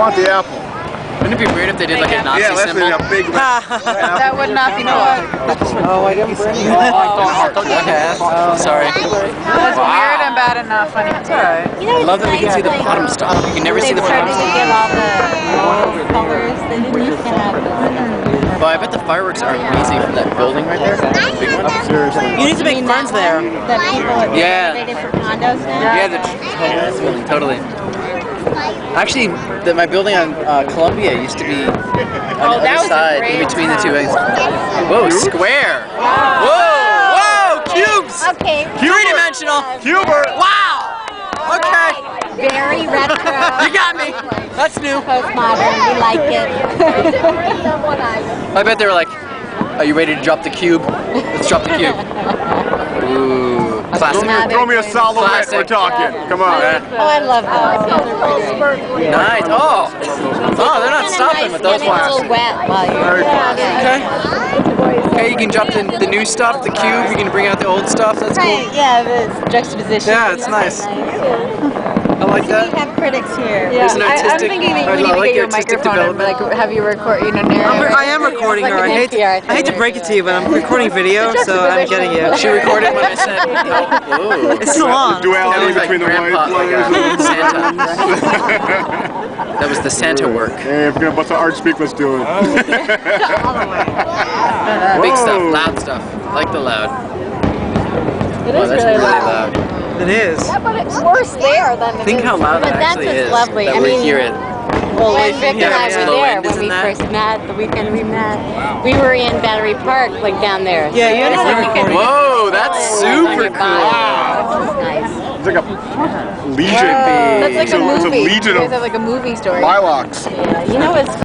want the apple. Wouldn't it be weird if they did like a Nazi symbol? Yeah, let's do a big That would not be good. Oh, I didn't bring it. Okay, sorry. That's weird and bad enough. It's alright. I love that we can see the bottom stuff. You can never see the bottom stuff. Get all the colors. They didn't used to have this. But I bet the fireworks are amazing from that building right there. Big one. Seriously. You need to make friends there. That people have Yeah. renovated for condos now. Yeah, the building, totally. Actually, my building on Columbia used to be on the other side, in between the two buildings. Whoa, square! Whoa, whoa, cubes! Okay. Three-dimensional! Hubert! Wow! Okay, Very retro. you got me! That's new. Postmodern. We like it. I bet they were like, are you ready to drop the cube? Let's drop the cube. Ooh, classic. Throw me a solo hit, we're Classic. talking. Come on. Oh, I love those. Nice. Oh, they're not stopping with those It's a ones. little wet while you're Very classic. Okay. Okay, you can drop the new stuff, the cube. You can bring out the old stuff. That's cool. Right, yeah, the juxtaposition. Yeah, it's nice. I like We that. have critics here. Yeah, There's an I'm artistic- thinking that I we need to like get your artistic microphone and development. like have you record, narrate. I am recording her. I hate to break it to you, but I'm recording video, so I'm getting you. She recorded when I said, "Oh, It's so long. Duality like between the grandpa, white like players. Santa. That was the Santa work. Hey, if we're gonna bust the art speak, let's do it. Big stuff, loud stuff. I like the loud. It Oh, is that's really really loud. loud. It is. But it's worse there than it Think is. how loud But that that's actually what's is. lovely. That I we mean, hear it. well, when Vic and I it's were low there end, when we isn't that? first met, the weekend we met, we were in Battery Park, like down there. Yeah, you So had you could Whoa, that's feel it on super your cool. body, which is nice. It's like a legion. That's like It's a a movie. legion You guys of have like a movie story. Milocks. Yeah, you know what's